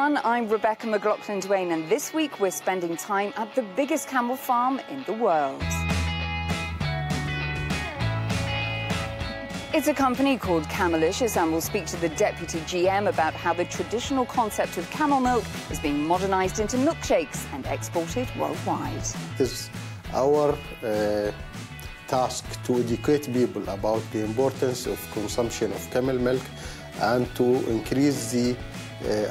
everyone, I'm Rebecca McLaughlin-Duane, and this week we're spending time at the biggest camel farm in the world. It's a company called Camelicious, and we'll speak to the deputy GM about how the traditional concept of camel milk is being modernized into milkshakes and exported worldwide. It is our task to educate people about the importance of consumption of camel milk and to increase the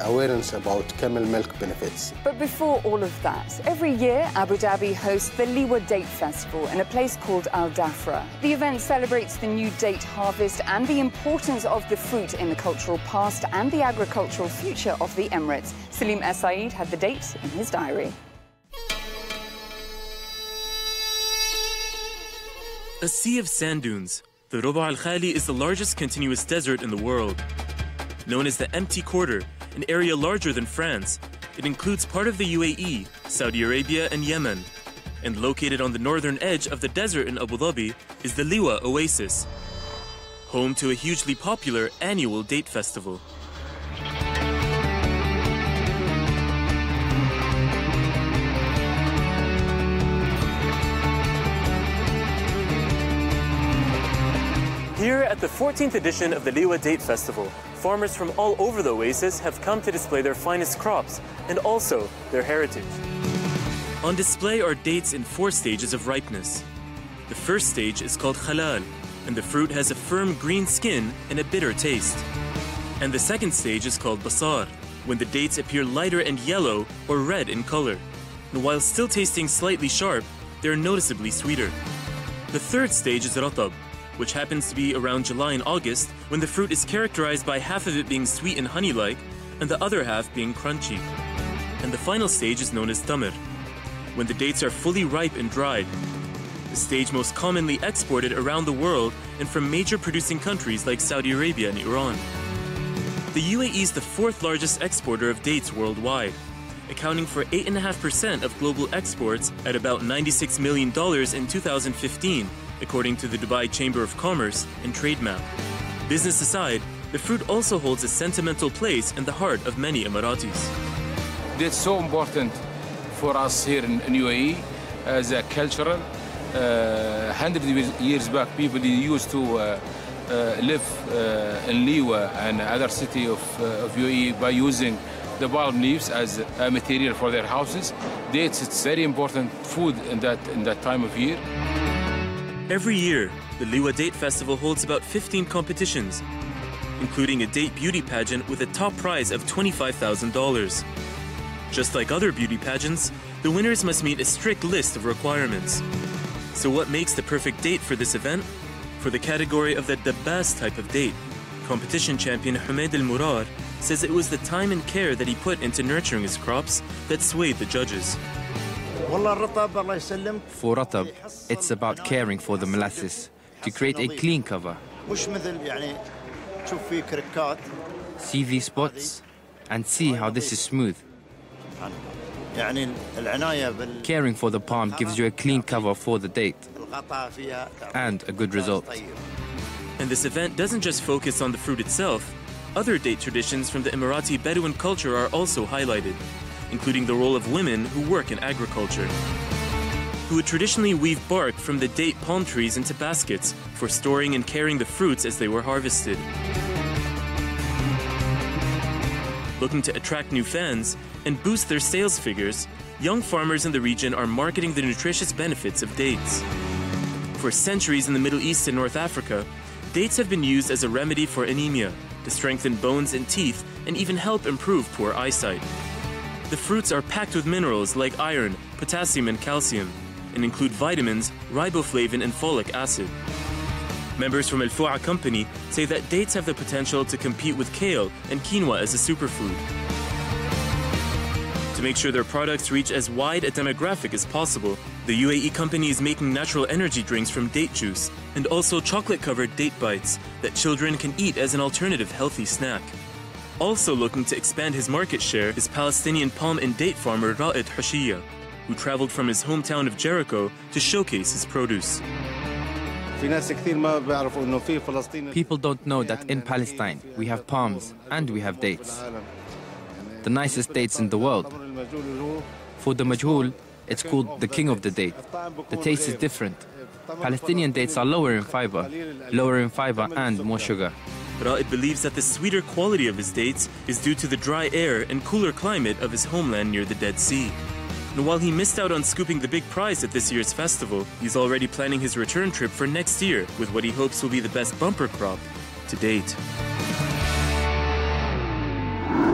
awareness about camel milk benefits. But before all of that, every year Abu Dhabi hosts the Liwa Date Festival in a place called Al Dhafra. The event celebrates the new date harvest and the importance of the fruit in the cultural past and the agricultural future of the Emirates. Salim Saeed had the date in his diary. A sea of sand dunes, the Ruba' al-Khali is the largest continuous desert in the world. Known as the Empty Quarter, an area larger than France, it includes part of the UAE, Saudi Arabia and Yemen. And located on the northern edge of the desert in Abu Dhabi is the Liwa Oasis, home to a hugely popular annual date festival. Here at the 14th edition of the Liwa Date Festival, farmers from all over the oasis have come to display their finest crops and also their heritage. On display are dates in 4 stages of ripeness. The first stage is called halal, and the fruit has a firm green skin and a bitter taste. And the second stage is called basar, when the dates appear lighter and yellow or red in color. And while still tasting slightly sharp, they're noticeably sweeter. The third stage is ratab, which happens to be around July and August, when the fruit is characterized by half of it being sweet and honey-like, and the other half being crunchy. And the final stage is known as tamr, when the dates are fully ripe and dried, the stage most commonly exported around the world and from major producing countries like Saudi Arabia and Iran. The UAE is the 4th largest exporter of dates worldwide, accounting for 8.5% of global exports at about $96 million in 2015, according to the Dubai Chamber of Commerce and Trade Map. Business aside, the fruit also holds a sentimental place in the heart of many Emiratis. It's so important for us here in UAE as a cultural. 100 years back, people used to live in Liwa and other city of UAE by using the palm leaves as a material for their houses. Dates, it's very important food in that time of year. Every year, the Liwa Date Festival holds about 15 competitions, including a date beauty pageant with a top prize of $25,000. Just like other beauty pageants, the winners must meet a strict list of requirements. So what makes the perfect date for this event? For the category of the best type of date, competition champion Humaid Al-Murar says it was the time and care that he put into nurturing his crops that swayed the judges. For ratab, it's about caring for the molasses, to create a clean cover. See these spots and see how this is smooth. Caring for the palm gives you a clean cover for the date and a good result. And this event doesn't just focus on the fruit itself. Other date traditions from the Emirati Bedouin culture are also highlighted, including the role of women who work in agriculture, who would traditionally weave bark from the date palm trees into baskets for storing and carrying the fruits as they were harvested. Looking to attract new fans and boost their sales figures, young farmers in the region are marketing the nutritious benefits of dates. For centuries in the Middle East and North Africa, dates have been used as a remedy for anemia, to strengthen bones and teeth, and even help improve poor eyesight. The fruits are packed with minerals like iron, potassium, and calcium, and include vitamins, riboflavin, and folic acid. Members from Al Fu'a company say that dates have the potential to compete with kale and quinoa as a superfood. To make sure their products reach as wide a demographic as possible, the UAE company is making natural energy drinks from date juice and also chocolate-covered date bites that children can eat as an alternative healthy snack. Also looking to expand his market share is Palestinian palm and date farmer Ra'id Hushiya, who traveled from his hometown of Jericho to showcase his produce. People don't know that in Palestine we have palms and we have dates. the nicest dates in the world. For the majhool, it's called the king of the date. The taste is different. Palestinian dates are lower in fiber and more sugar. Ra'id believes that the sweeter quality of his dates is due to the dry air and cooler climate of his homeland near the Dead Sea. And while he missed out on scooping the big prize at this year's festival, he's already planning his return trip for next year with what he hopes will be the best bumper crop to date.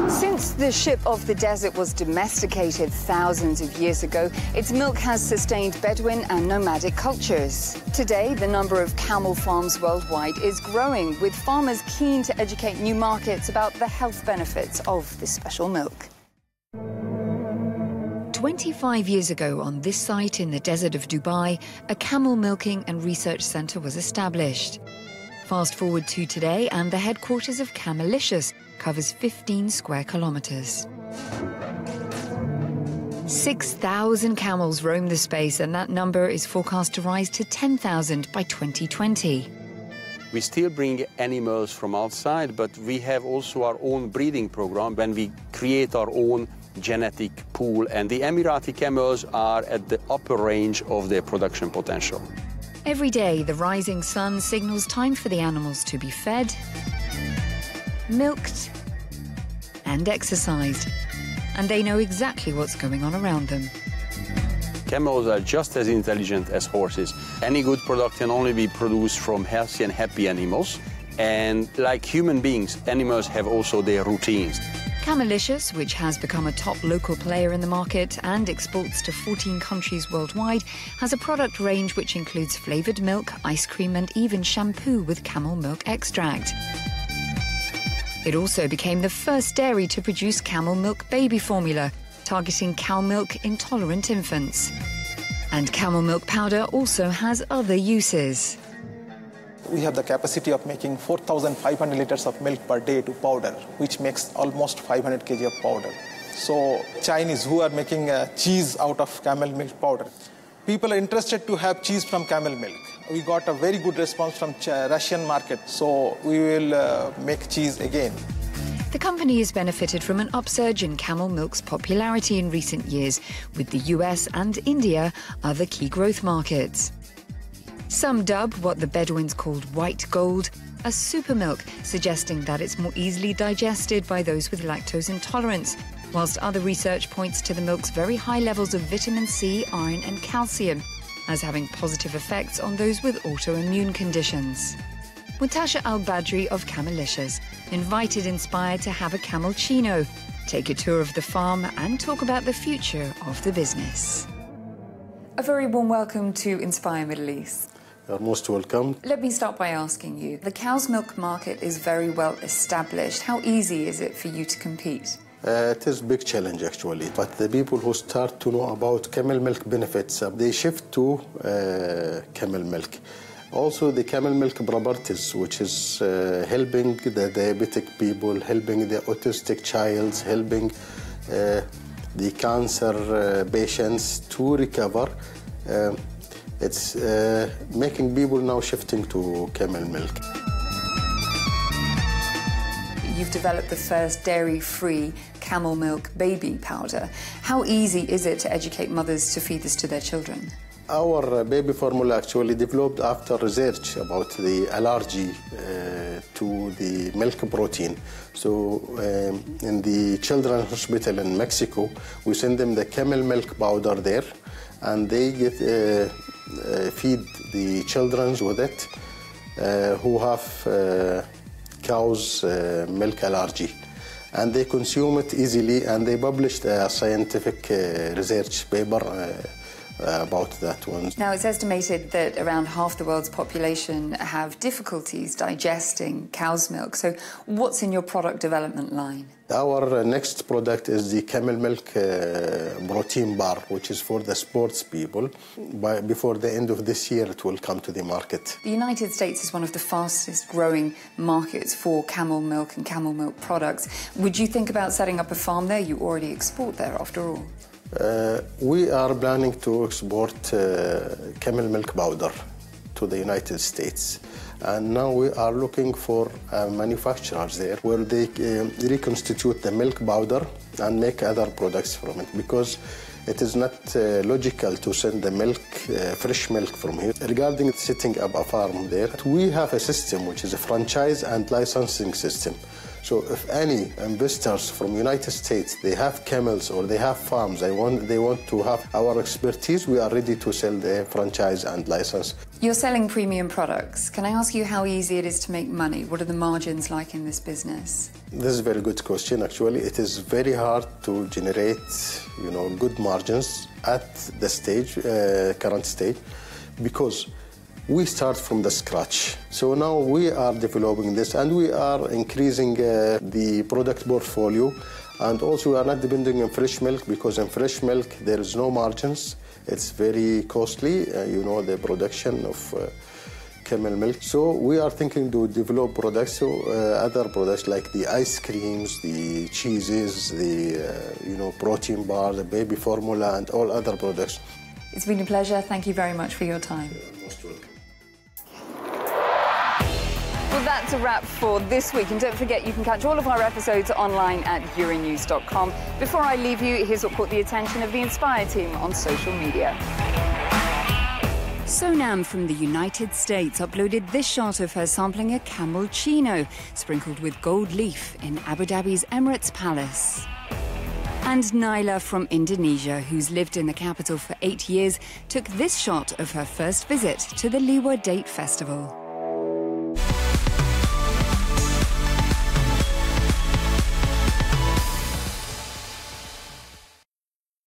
Since the sheep of the desert was domesticated thousands of years ago, its milk has sustained Bedouin and nomadic cultures. Today, the number of camel farms worldwide is growing, with farmers keen to educate new markets about the health benefits of this special milk. 25 years ago, on this site in the desert of Dubai, a camel milking and research centre was established. Fast forward to today, and the headquarters of Camelicious covers 15 square kilometres. 6,000 camels roam the space, and that number is forecast to rise to 10,000 by 2020. We still bring animals from outside, but we have also our own breeding program when we create our own genetic pool, and the Emirati camels are at the upper range of their production potential. Every day, the rising sun signals time for the animals to be fed, milked, and exercised. And they know exactly what's going on around them. Camels are just as intelligent as horses. Any good product can only be produced from healthy and happy animals. And like human beings, animals have also their routines. Camelicious, which has become a top local player in the market and exports to 14 countries worldwide, has a product range which includes flavoured milk, ice cream and even shampoo with camel milk extract. It also became the first dairy to produce camel milk baby formula, targeting cow milk intolerant infants. And camel milk powder also has other uses. We have the capacity of making 4,500 liters of milk per day to powder, which makes almost 500 kg of powder. So Chinese who are making cheese out of camel milk powder. People are interested to have cheese from camel milk. We got a very good response from Russian market, so we will make cheese again. The company has benefited from an upsurge in camel milk's popularity in recent years, with the US and India other key growth markets. Some dub what the Bedouins called white gold a super milk, suggesting that it's more easily digested by those with lactose intolerance, whilst other research points to the milk's very high levels of vitamin C, iron and calcium as having positive effects on those with autoimmune conditions. Mutasha Al-Badri of Camelicious invited Inspire to have a camelcino, take a tour of the farm and talk about the future of the business. A very warm welcome to Inspire Middle East. You're most welcome. Let me start by asking you, the cow's milk market is very well established. How easy is it for you to compete? It is a big challenge, actually. But the people who start to know about camel milk benefits, they shift to camel milk. Also, the camel milk properties, which is helping the diabetic people, helping the autistic child, helping the cancer patients to recover. It's making people now shifting to camel milk. You've developed the first dairy-free camel milk baby powder. How easy is it to educate mothers to feed this to their children? Our baby formula actually developed after research about the allergy to the milk protein. So in the children's hospital in Mexico, we send them the camel milk powder there, and they get feed the children with it who have cow's milk allergy, and they consume it easily, and they published a scientific research paper about that one. Now, it's estimated that around half the world's population have difficulties digesting cow's milk. So what's in your product development line? Our next product is the camel milk protein bar, which is for the sports people. Before the end of this year, it will come to the market. The United States is one of the fastest growing markets for camel milk and camel milk products. Would you think about setting up a farm there? You already export there, after all. We are planning to export camel milk powder to the United States. And now we are looking for manufacturers there where they reconstitute the milk powder and make other products from it, because it is not logical to send the milk, fresh milk from here. Regarding setting up a farm there, we have a system which is a franchise and licensing system. So if any investors from United States, they have camels or they have farms, they want to have our expertise, we are ready to sell the franchise and license. You're selling premium products. Can I ask you how easy it is to make money? What are the margins like in this business? This is a very good question, actually. It is very hard to generate, good margins at the stage, current stage, because we start from the scratch. So now we are developing this and we are increasing the product portfolio, and also we are not depending on fresh milk, because in fresh milk there is no margins. It's very costly, the production of camel milk. So we are thinking to develop products, other products like the ice creams, the cheeses, the protein bar, the baby formula, and all other products. It's been a pleasure. Thank you very much for your time. You're most welcome. Well, that's a wrap for this week. And don't forget, you can catch all of our episodes online at Euronews.com. Before I leave you, here's what caught the attention of the Inspire team on social media. Sonam from the United States uploaded this shot of her sampling a camel chino, sprinkled with gold leaf in Abu Dhabi's Emirates Palace. And Naila from Indonesia, who's lived in the capital for 8 years, took this shot of her first visit to the Liwa Date Festival.